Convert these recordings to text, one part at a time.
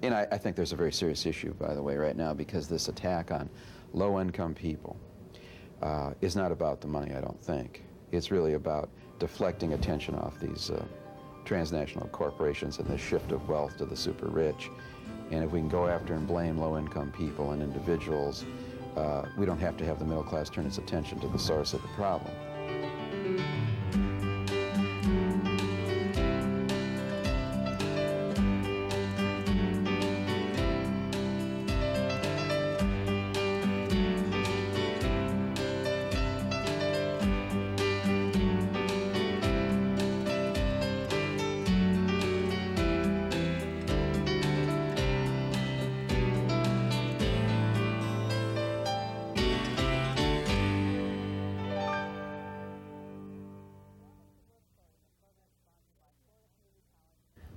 And I think there's a very serious issue, by the way, right now, because this attack on low-income people is not about the money, I don't think. It's really about deflecting attention off these transnational corporations and the shift of wealth to the super rich. And if we can go after and blame low-income people and individuals, we don't have to have the middle class turn its attention to the source of the problem.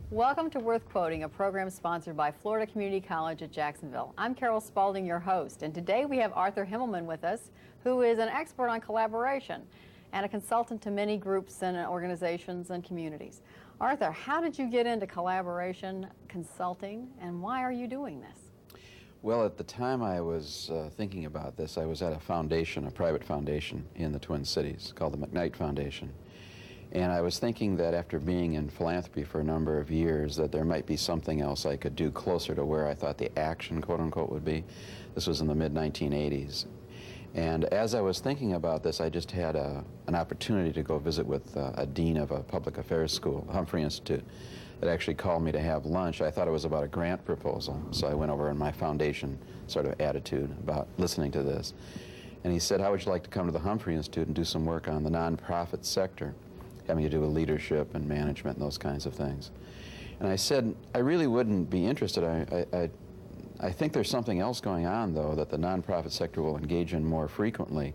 Welcome to Worth Quoting, a program sponsored by Florida Community College at Jacksonville. I'm Carol Spalding, your host, and today we have Arthur Himmelman with us, who is an expert on collaboration and a consultant to many groups and organizations and communities. Arthur, how did you get into collaboration consulting, and why are you doing this? Well, at the time I was thinking about this, I was at a foundation, a private foundation in the Twin Cities called the McKnight Foundation. And I was thinking that after being in philanthropy for a number of years, that there might be something else I could do closer to where I thought the action, quote unquote, would be. This was in the mid-1980s. And as I was thinking about this, I just had an opportunity to go visit with a dean of a public affairs school, Humphrey Institute, that actually called me to have lunch. I thought it was about a grant proposal, so I went over in my foundation sort of attitude about listening to this. And he said, how would you like to come to the Humphrey Institute and do some work on the nonprofit sector, having to do with leadership and management and those kinds of things? And I said, I really wouldn't be interested. I think there's something else going on, though, that the nonprofit sector will engage in more frequently,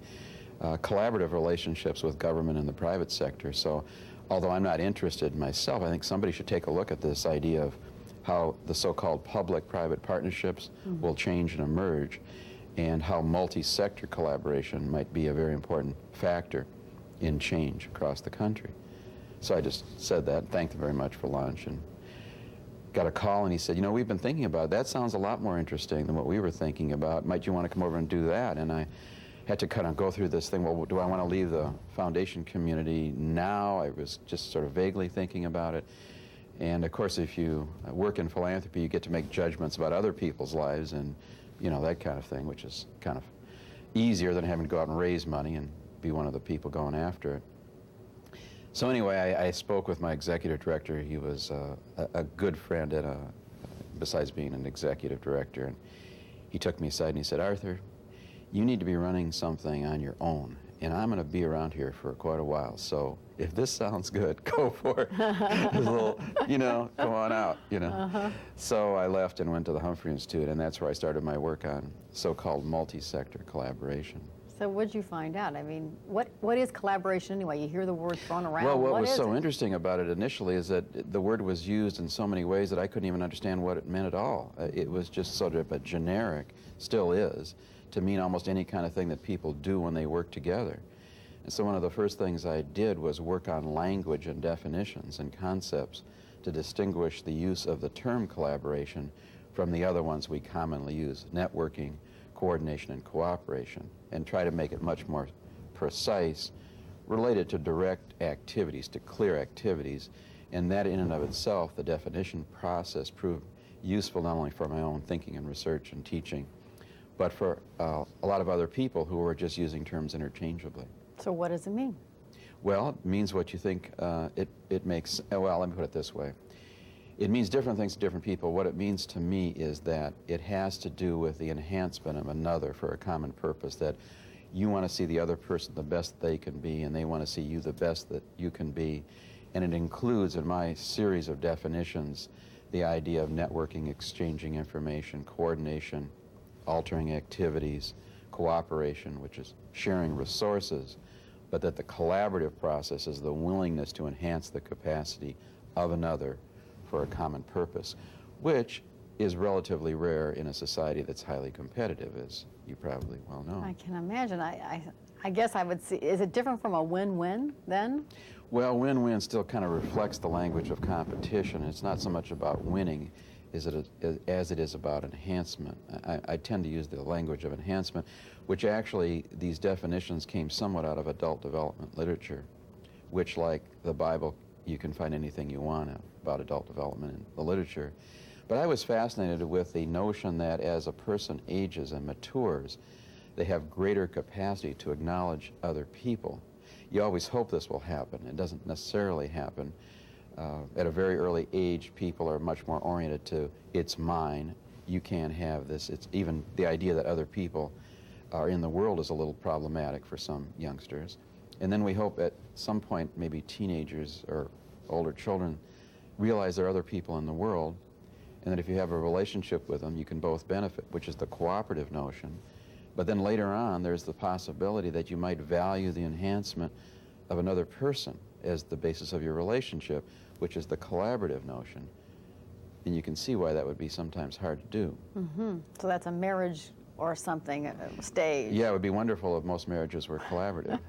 collaborative relationships with government and the private sector. So although I'm not interested myself, I think somebody should take a look at this idea of how the so-called public-private partnerships will change and emerge, and how multi-sector collaboration might be a very important factor in change across the country. So I just said that, thanked him very much for lunch, and got a call, and he said, you know, we've been thinking about it. That sounds a lot more interesting than what we were thinking about. Might you want to come over and do that? And I had to kind of go through this thing, well, do I want to leave the foundation community now? I was just sort of vaguely thinking about it. And of course, if you work in philanthropy, you get to make judgments about other people's lives and, you know, that kind of thing, which is kind of easier than having to go out and raise money and be one of the people going after it. So anyway, I spoke with my executive director. He was a good friend besides being an executive director. And he took me aside and he said, Arthur, you need to be running something on your own. And I'm going to be around here for quite a while. So if this sounds good, go for it. A little, you know, come on out, you know. So I left and went to the Humphrey Institute, and that's where I started my work on so-called multi-sector collaboration. So what did you find out? I mean, what is collaboration anyway? You hear the word thrown around. Well, what was so interesting about it initially is that the word was used in so many ways that I couldn't even understand what it meant at all. It was just sort of a generic, still is, to mean almost any kind of thing that people do when they work together. And so one of the first things I did was work on language and definitions and concepts to distinguish the use of the term collaboration from the other ones we commonly use, networking, coordination, and cooperation, and try to make it much more precise, related to direct activities, to clear activities. And that in and of itself, the definition process proved useful not only for my own thinking and research and teaching, but for a lot of other people who were just using terms interchangeably. So what does it mean? Well, it means what you think it makes. Well, let me put it this way. It means different things to different people. What it means to me is that it has to do with the enhancement of another for a common purpose, that you want to see the other person the best they can be, and they want to see you the best that you can be. And it includes, in my series of definitions, the idea of networking, exchanging information, coordination, altering activities, cooperation, which is sharing resources, but that the collaborative process is the willingness to enhance the capacity of another for a common purpose, which is relatively rare in a society that's highly competitive, as you probably well know. I can imagine. I guess I would see, is it different from a win-win then? Well, win-win still kind of reflects the language of competition. It's not so much about winning as it is about enhancement. I tend to use the language of enhancement, which actually these definitions came somewhat out of adult development literature, which, like the Bible, you can find anything you want about adult development in the literature. But I was fascinated with the notion that as a person ages and matures, they have greater capacity to acknowledge other people. You always hope this will happen. It doesn't necessarily happen. At a very early age, people are much more oriented to, it's mine, you can't have this. It's even the idea that other people are in the world is a little problematic for some youngsters. And then we hope at some point, maybe teenagers or older children realize there are other people in the world, and that if you have a relationship with them, you can both benefit, which is the cooperative notion. But then later on, there's the possibility that you might value the enhancement of another person as the basis of your relationship, which is the collaborative notion. And you can see why that would be sometimes hard to do. Mm-hmm. So that's a marriage or something stage. Yeah, it would be wonderful if most marriages were collaborative.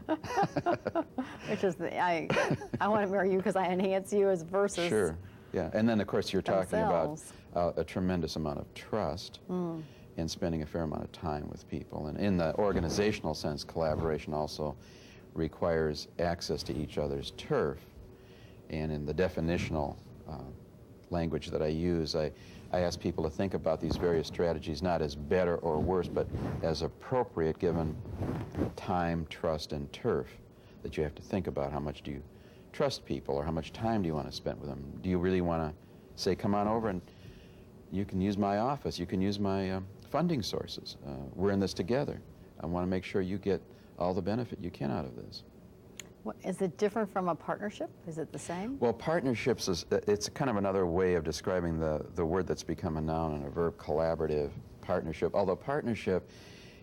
Which is I want to marry you because I enhance you as versus. Sure, yeah. And then, of course, you're talking themselves. about a tremendous amount of trust and spending a fair amount of time with people. And in the organizational sense, collaboration also requires access to each other's turf. And in the definitional language that I use, I ask people to think about these various strategies not as better or worse, but as appropriate given time, trust, and turf. That you have to think about how much do you trust people, or how much time do you want to spend with them. Do you really want to say, come on over and you can use my office, you can use my funding sources. We're in this together. I want to make sure you get all the benefit you can out of this. Is it different from a partnership? Is it the same? Well, partnerships it's kind of another way of describing the word that's become a noun and a verb, collaborative partnership. Although partnership,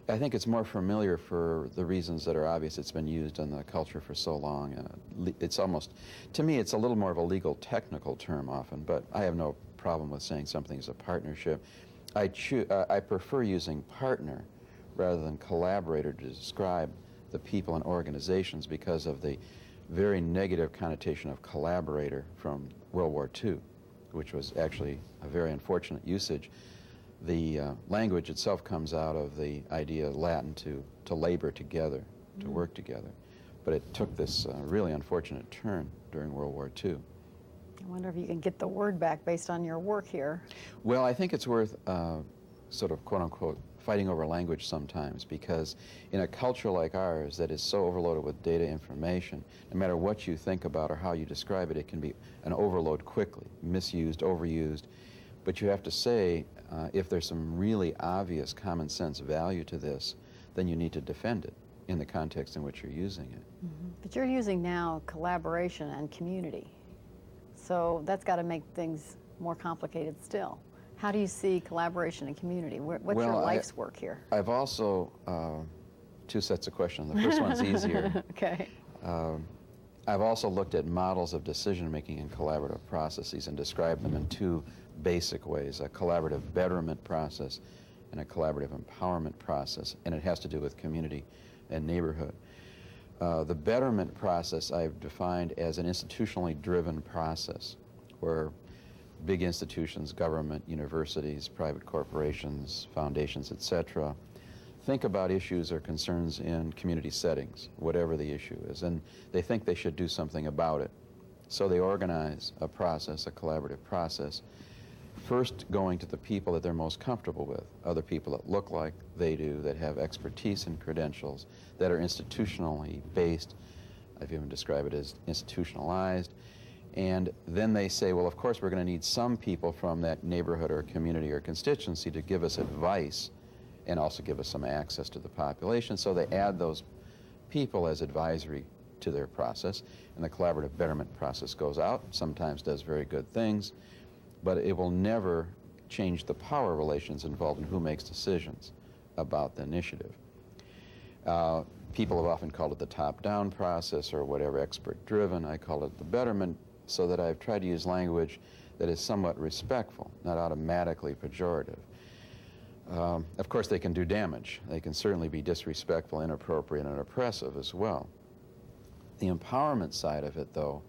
I think it's more familiar for the reasons that are obvious. It's been used in the culture for so long. It's almost, to me, it's a little more of a legal technical term often, but I have no problem with saying something is a partnership. I prefer using partner rather than collaborator to describe the people and organizations because of the very negative connotation of collaborator from World War II, which was actually a very unfortunate usage. The language itself comes out of the idea, Latin, to labor together, to work together. But it took this really unfortunate turn during World War II. I wonder if you can get the word back based on your work here. Well, I think it's worth sort of quote-unquote fighting over language sometimes, because in a culture like ours that is so overloaded with data information, no matter what you think about or how you describe it, it can be an overload quickly, misused, overused. But you have to say, if there's some really obvious common sense value to this, then you need to defend it in the context in which you're using it. Mm-hmm. But you're using now collaboration and community. So that's got to make things more complicated still. How do you see collaboration and community? What's your life's work here? I've also, two sets of questions. The first one's easier. Okay. I've also looked at models of decision-making in collaborative processes and described them in two basic ways, a collaborative betterment process and a collaborative empowerment process, and it has to do with community and neighborhood. The betterment process I've defined as an institutionally driven process where big institutions, government, universities, private corporations, foundations, etc., think about issues or concerns in community settings, whatever the issue is, and they think they should do something about it. So they organize a process, a collaborative process, first going to the people that they're most comfortable with, other people that look like they do, that have expertise and credentials, that are institutionally based. I've even described it as institutionalized. And then they say, well, of course, we're going to need some people from that neighborhood or community or constituency to give us advice and also give us some access to the population. So they add those people as advisory to their process, and the collaborative betterment process goes out, sometimes does very good things, but it will never change the power relations involved in who makes decisions about the initiative. People have often called it the top-down process or whatever, expert-driven. I call it the betterment, so that I've tried to use language that is somewhat respectful, not automatically pejorative. Of course, they can do damage. They can certainly be disrespectful, inappropriate, and oppressive as well. The empowerment side of it, though,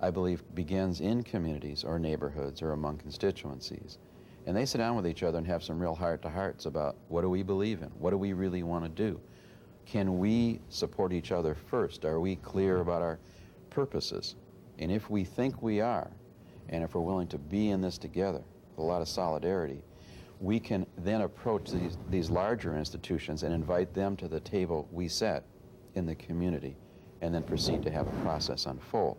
I believe begins in communities or neighborhoods or among constituencies. And they sit down with each other and have some real heart-to-hearts about what do we believe in? What do we really want to do? Can we support each other first? Are we clear about our purposes? And if we think we are, and if we're willing to be in this together with a lot of solidarity, we can then approach these larger institutions and invite them to the table we set in the community, and then proceed to have a process unfold.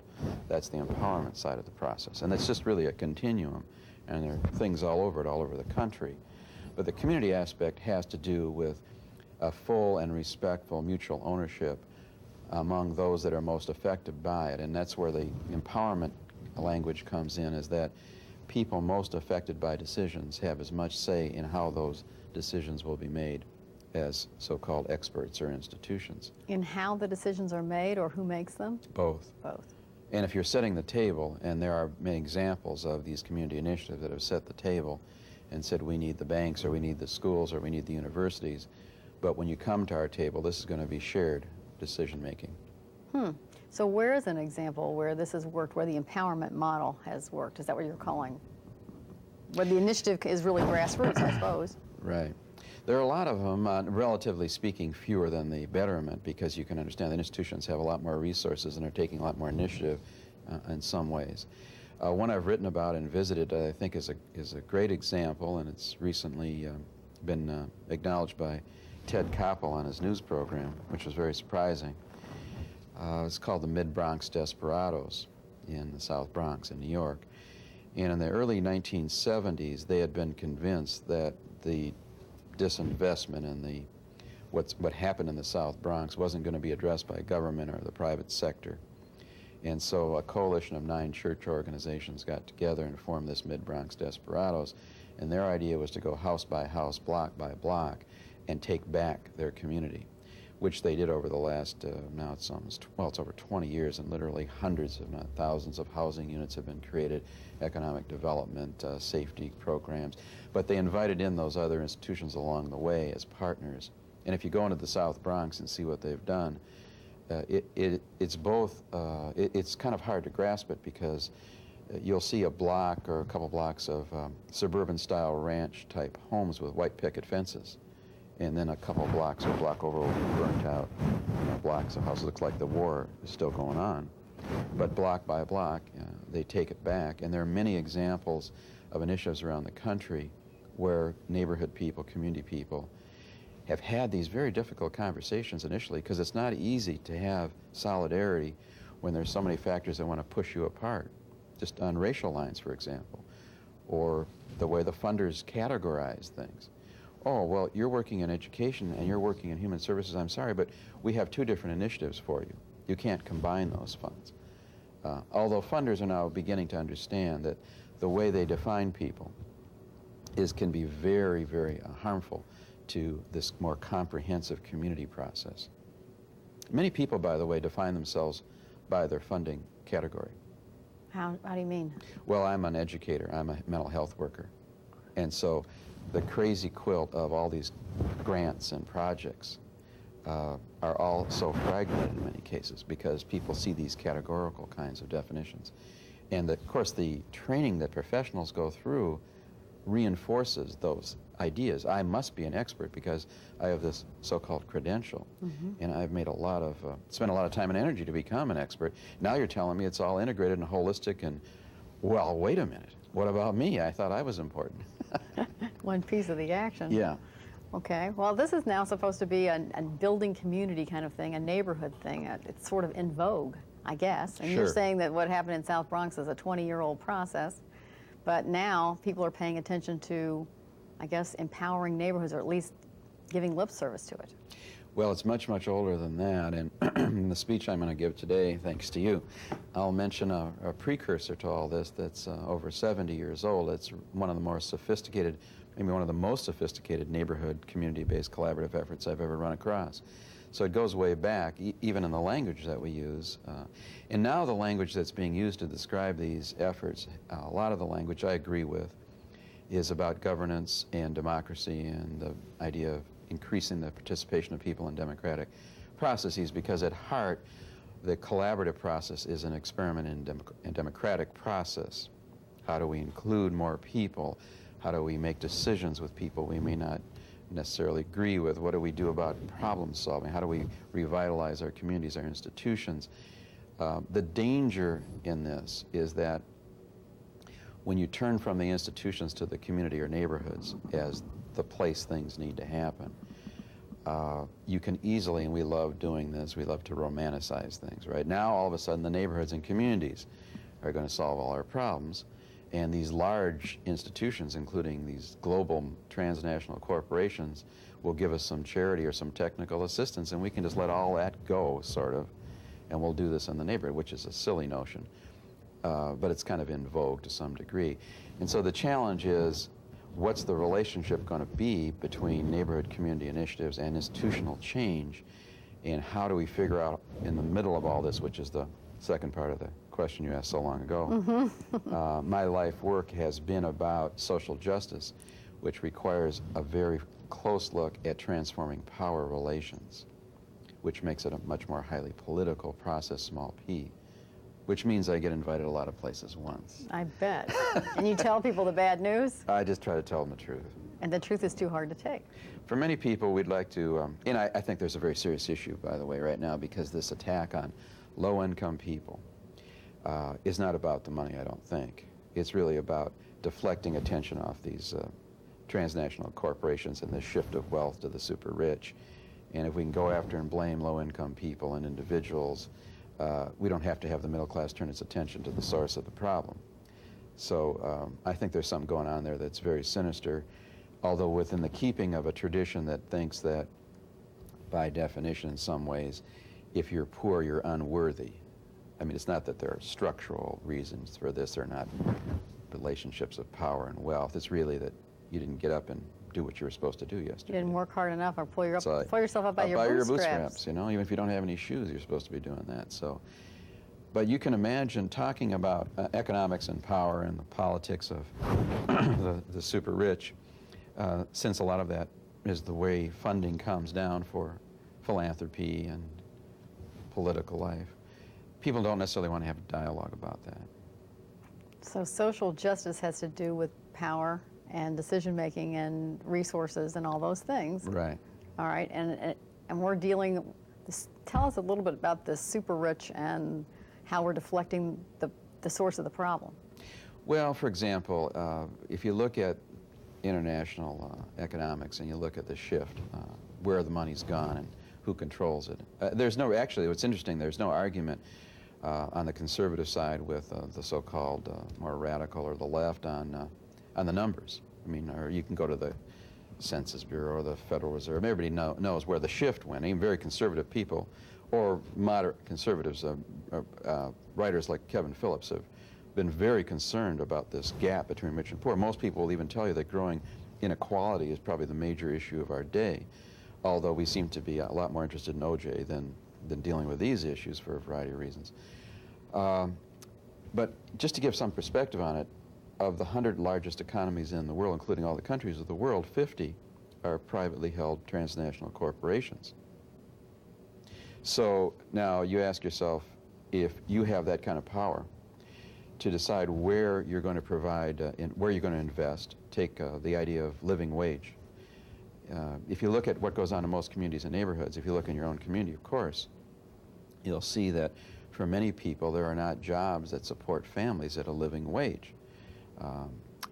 That's the empowerment side of the process. And it's just really a continuum, and there are things all over it, all over the country. But the community aspect has to do with a full and respectful mutual ownership among those that are most affected by it. And that's where the empowerment language comes in, is that people most affected by decisions have as much say in how those decisions will be made as so-called experts or institutions. In how the decisions are made, or who makes them? Both. Both. And if you're setting the table, and there are many examples of these community initiatives that have set the table and said we need the banks, or we need the schools, or we need the universities, but when you come to our table, this is going to be shared decision-making. So where is an example where this has worked, where the empowerment model has worked? Is that what you're calling? Where the initiative is really grassroots, I suppose. Right. There are a lot of them, relatively speaking, fewer than the betterment, because you can understand the institutions have a lot more resources and are taking a lot more initiative in some ways. One I've written about and visited, I think, is a great example, and it's recently been acknowledged by Ted Koppel on his news program, which was very surprising. It's called the Mid-Bronx Desperados in the South Bronx in New York. And in the early 1970s, they had been convinced that the disinvestment and what happened in the South Bronx wasn't going to be addressed by government or the private sector. And so a coalition of 9 church organizations got together and formed this Mid-Bronx Desperados, and their idea was to go house by house, block by block, and take back their community, which they did over the last, now it's almost, well, it's over 20 years, and literally hundreds, if not thousands, of housing units have been created, economic development, safety programs. But they invited in those other institutions along the way as partners. And if you go into the South Bronx and see what they've done, it's both, it's kind of hard to grasp it, because you'll see a block or a couple blocks of suburban-style ranch-type homes with white picket fences. And then a couple blocks or block over will be burnt out, blocks of houses. Looks like the war is still going on. But block by block, they take it back. And there are many examples of initiatives around the country where neighborhood people, community people, have had these very difficult conversations initially, because it's not easy to have solidarity when there's so many factors that want to push you apart, just on racial lines, for example, or the way the funders categorize things. Oh, well, you're working in education and you're working in human services. I'm sorry, but we have 2 different initiatives for you. You can't combine those funds. Although funders are now beginning to understand that the way they define people can be very, very harmful to this more comprehensive community process. Many people, by the way, define themselves by their funding category. How do you mean? Well, I'm an educator. I'm a mental health worker. And so the crazy quilt of all these grants and projects are all so fragmented in many cases, because people see these categorical kinds of definitions. And of course, the training that professionals go through reinforces those ideas. I must be an expert because I have this so-called credential. And I've made spent a lot of time and energy to become an expert. Now you're telling me it's all integrated and holistic, and, well, wait a minute. What about me? I thought I was important. One piece of the action. Yeah. Okay. Well, this is now supposed to be a building community kind of thing, a neighborhood thing. It's sort of in vogue, I guess. And you're saying that what happened in South Bronx is a 20-year-old process, but now people are paying attention to, I guess, empowering neighborhoods, or at least giving lip service to it. Well, it's much, much older than that, and in the speech I'm going to give today, thanks to you, I'll mention a precursor to all this that's over 70 years old. It's one of the more sophisticated, maybe one of the most sophisticated neighborhood community-based collaborative efforts I've ever run across. So it goes way back, even in the language that we use. And now the language that's being used to describe these efforts, a lot of the language I agree with, is about governance and democracy and the idea of increasing the participation of people in democratic processes, because at heart, The collaborative process is an experiment in democratic process. How do we include more people? How do we make decisions with people we may not necessarily agree with? What do we do about problem solving? How do we revitalize our communities, our institutions? The danger in this is that when you turn from the institutions to the community or neighborhoods as the place things need to happen, you can easily, and we love doing this, we love to romanticize things, right? Now, all of a sudden, the neighborhoods and communities are going to solve all our problems, and these large institutions, including these global transnational corporations, will give us some charity or some technical assistance, and we can just let all that go, sort of, and we'll do this in the neighborhood, which is a silly notion, but it's kind of in vogue to some degree. And so the challenge is, what's the relationship going to be between neighborhood community initiatives and institutional change, and how do we figure out in the middle of all this, which is the second part of the question you asked so long ago. My life work has been about social justice, which requires a very close look at transforming power relations, which makes it a much more highly political process, small p, which means I get invited a lot of places once. I bet. And you tell people the bad news? I just try to tell them the truth. And the truth is too hard to take. For many people, we'd like to, and I think there's a very serious issue, by the way, right now, because this attack on low-income people is not about the money, I don't think. It's really about deflecting attention off these transnational corporations and the shift of wealth to the super rich. And if we can go after and blame low-income people and individuals, we don't have to have the middle class turn its attention to the source of the problem. So I think there's something going on there that's very sinister, although within the keeping of a tradition that thinks that, by definition in some ways, if you're poor, you're unworthy. I mean, it's not that there are structural reasons for this or not relationships of power and wealth. It's really that you didn't get up and do what you were supposed to do yesterday. You didn't work hard enough or pull yourself up by your bootstraps. You know, even if you don't have any shoes, you're supposed to be doing that. So, but you can imagine talking about economics and power and the politics of the super rich, since a lot of that is the way funding comes down for philanthropy and political life. People don't necessarily want to have a dialogue about that. So social justice has to do with power and decision-making and resources and all those things. Right. All right, and we're dealing, tell us a little bit about the super rich and how we're deflecting the source of the problem. Well, for example, if you look at international economics and you look at the shift, where the money's gone and who controls it, actually what's interesting, there's no argument on the conservative side with the so-called more radical or the left on the numbers. I mean, or you can go to the Census Bureau or the Federal Reserve. Everybody knows where the shift went. Even very conservative people or moderate conservatives, writers like Kevin Phillips, have been very concerned about this gap between rich and poor. Most people will even tell you that growing inequality is probably the major issue of our day, although we seem to be a lot more interested in OJ than dealing with these issues for a variety of reasons. But just to give some perspective on it, of the 100 largest economies in the world, including all the countries of the world, 50 are privately held transnational corporations. So now you ask yourself, if you have that kind of power to decide where you're going to provide, where you're going to invest, take the idea of living wage. If you look at what goes on in most communities and neighborhoods, if you look in your own community, of course, you'll see that for many people there are not jobs that support families at a living wage.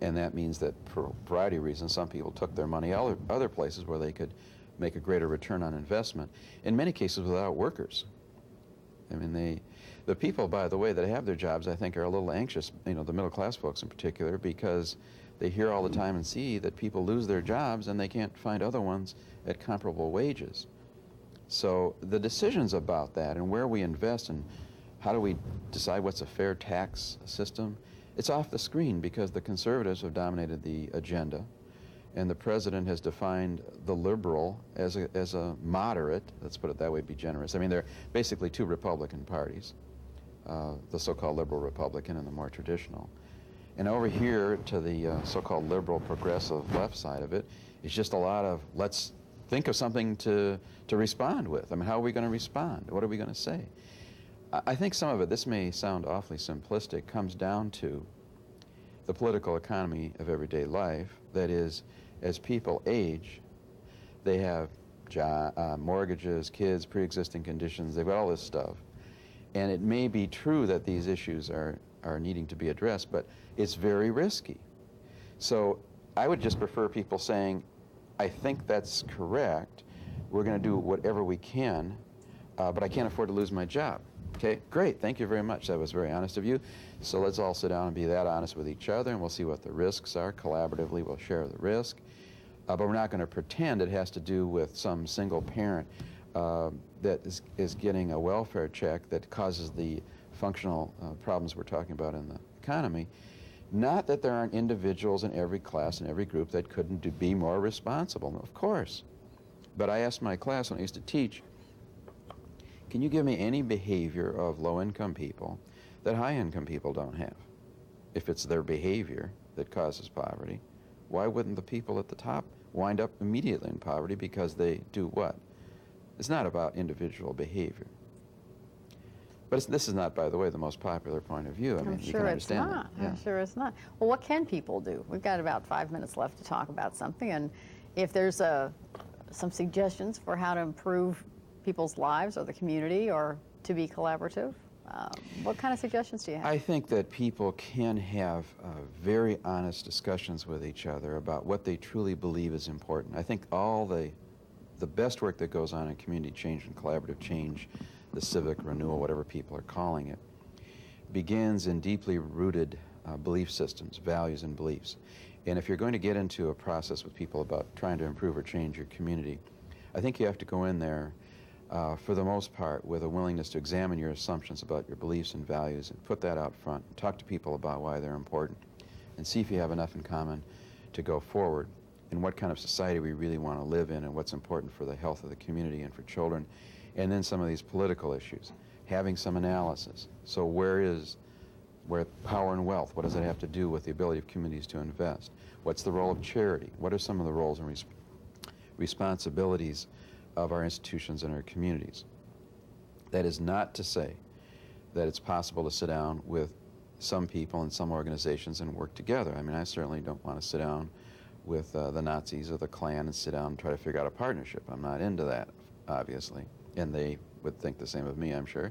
And that means that for a variety of reasons, some people took their money other places where they could make a greater return on investment, in many cases without workers. I mean, the people, by the way, that have their jobs, I think, are a little anxious, you know, the middle class folks in particular, because they hear all the time and see that people lose their jobs and they can't find other ones at comparable wages. So the decisions about that and where we invest and how do we decide what's a fair tax system, it's off the screen because the conservatives have dominated the agenda, and the president has defined the liberal as a moderate, let's put it that way, be generous. I mean, there are basically two Republican parties, the so-called liberal Republican and the more traditional. And over here to the so-called liberal progressive left side of it is just a lot of, let's think of something to respond with. I mean, how are we going to respond? What are we going to say? I think some of it, this may sound awfully simplistic, comes down to the political economy of everyday life. That is, as people age, they have mortgages, kids, pre-existing conditions, they've got all this stuff. And it may be true that these issues are needing to be addressed, but it's very risky. So I would just prefer people saying, I think that's correct, we're going to do whatever we can, but I can't afford to lose my job. Okay, great, thank you very much. That was very honest of you. So let's all sit down and be that honest with each other, and we'll see what the risks are. Collaboratively, we'll share the risk. But we're not going to pretend it has to do with some single parent that is getting a welfare check that causes the functional problems we're talking about in the economy. Not that there aren't individuals in every class and every group that couldn't be more responsible, of course. But I asked my class when I used to teach, can you give me any behavior of low-income people that high-income people don't have? If it's their behavior that causes poverty, why wouldn't the people at the top wind up immediately in poverty because they do what? It's not about individual behavior. But this is not, by the way, the most popular point of view. I mean, you can understand that. Yeah. I'm sure it's not. Well, what can people do? We've got about 5 minutes left to talk about something, and if there's some suggestions for how to improve people's lives or the community or to be collaborative, what kind of suggestions do you have? I think that people can have very honest discussions with each other about what they truly believe is important. I think all the best work that goes on in community change and collaborative change, the civic renewal, whatever people are calling it, begins in deeply rooted belief systems, values and beliefs. And if you're going to get into a process with people about trying to improve or change your community, I think you have to go in there for the most part with a willingness to examine your assumptions about your beliefs and values and put that out front, talk to people about why they're important, and see if you have enough in common to go forward in what kind of society we really want to live in and what's important for the health of the community and for children. And then some of these political issues, having some analysis. So where power and wealth, what does it have to do with the ability of communities to invest? What's the role of charity? What are some of the roles and responsibilities of our institutions and our communities? That is not to say that it's possible to sit down with some people and some organizations and work together. I mean, I certainly don't want to sit down with the Nazis or the Klan and sit down and try to figure out a partnership. I'm not into that, obviously. And they would think the same of me, I'm sure.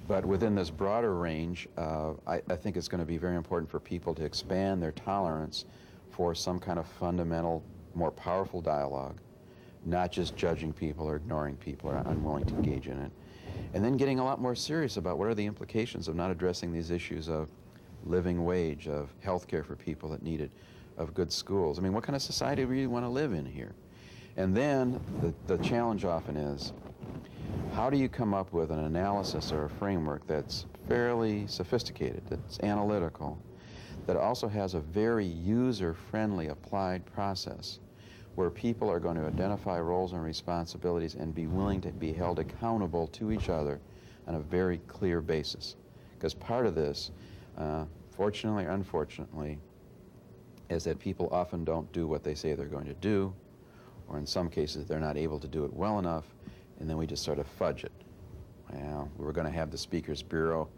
But within this broader range, I think it's going to be very important for people to expand their tolerance for some kind of fundamental, more powerful dialogue, not just judging people or ignoring people or unwilling to engage in it. And then getting a lot more serious about what are the implications of not addressing these issues of living wage, of health care for people that need it, of good schools. I mean, what kind of society do we really want to live in here? And then the challenge often is, how do you come up with an analysis or a framework that's fairly sophisticated, that's analytical, that also has a very user-friendly applied process where people are going to identify roles and responsibilities and be willing to be held accountable to each other on a very clear basis? Because part of this, fortunately or unfortunately, is that people often don't do what they say they're going to do, or in some cases they're not able to do it well enough, and then we just sort of fudge it. Well, we were going to have the Speakers Bureau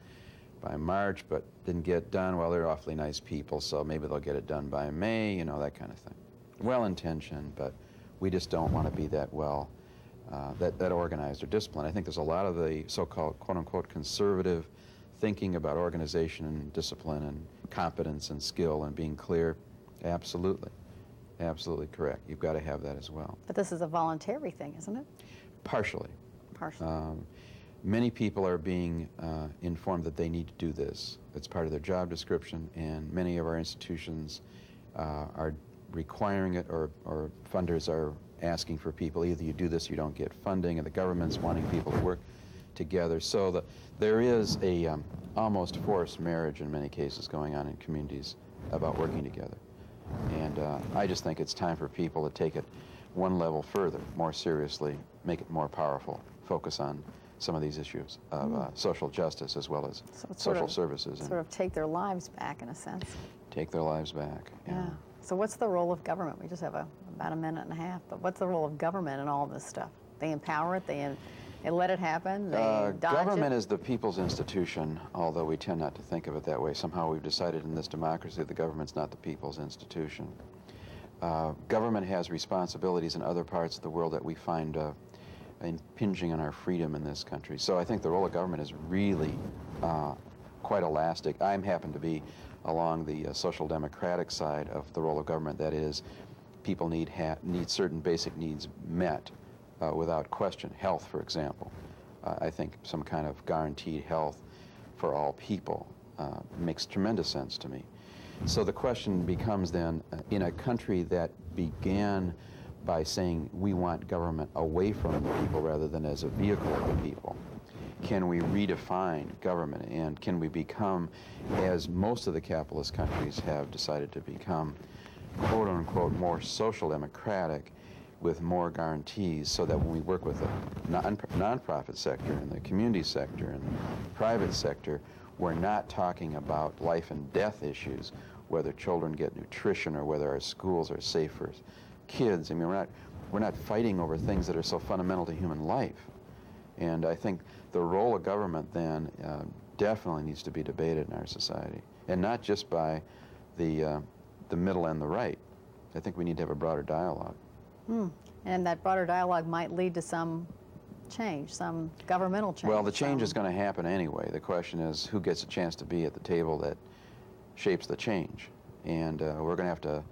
by March, but didn't get done. Well, they're awfully nice people, so maybe they'll get it done by May, you know, that kind of thing. Well-intentioned, but we just don't want to be that that organized or disciplined. I think there's a lot of the so-called quote-unquote conservative thinking about organization and discipline and competence and skill and being clear. Absolutely. Absolutely correct. You've got to have that as well. But this is a voluntary thing, isn't it? Partially. Partially. Many people are being informed that they need to do this. It's part of their job description, and many of our institutions are requiring it, or funders are asking for people, either you do this or you don't get funding, and the government's wanting people to work together. So there is a almost forced marriage in many cases going on in communities about working together. And I just think it's time for people to take it one level further, more seriously, make it more powerful, focus on some of these issues of social justice as well as social services. Sort of take their lives back in a sense. Take their lives back. Yeah. So what's the role of government? We just have about a minute and a half, but what's the role of government in all this stuff? They empower it, They let it happen? They dodge Government it? is the people's institution, although we tend not to think of it that way. Somehow we've decided in this democracy that the government's not the people's institution. Government has responsibilities in other parts of the world that we find impinging on our freedom in this country. So I think the role of government is really quite elastic. I happen to be along the social democratic side of the role of government. That is, people need certain basic needs met without question. Health, for example. I think some kind of guaranteed health for all people makes tremendous sense to me. So the question becomes then, in a country that began by saying we want government away from the people rather than as a vehicle of the people, can we redefine government, and can we become, as most of the capitalist countries have decided to become, quote unquote, more social democratic with more guarantees, so that when we work with the nonprofit sector and the community sector and the private sector, we're not talking about life and death issues, whether children get nutrition or whether our schools are safe for kids. I mean, we're not fighting over things that are so fundamental to human life. And I think the role of government then definitely needs to be debated in our society, and not just by the middle and the right. I think we need to have a broader dialogue. And that broader dialogue might lead to some change, some governmental change. Well, the change is going to happen anyway. The question is who gets a chance to be at the table that shapes the change. And we're going to have to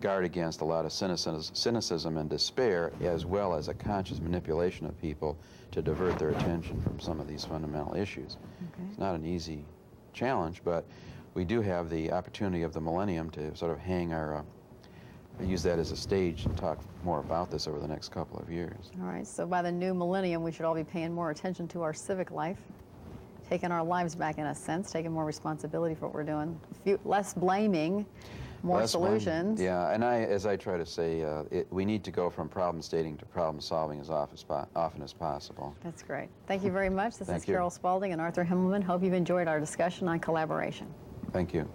guard against a lot of cynicism and despair, as well as a conscious manipulation of people to divert their attention from some of these fundamental issues. Okay. It's not an easy challenge, but we do have the opportunity of the millennium to sort of hang our, use that as a stage and talk more about this over the next couple of years. All right, so by the new millennium, we should all be paying more attention to our civic life, taking our lives back in a sense, taking more responsibility for what we're doing, less blaming, more solutions. Yeah, and as I try to say, we need to go from problem stating to problem solving as often as possible. That's great. Thank you very much. This Thank is you. Carol Spalding and Arthur Himmelman. Hope you've enjoyed our discussion on collaboration. Thank you.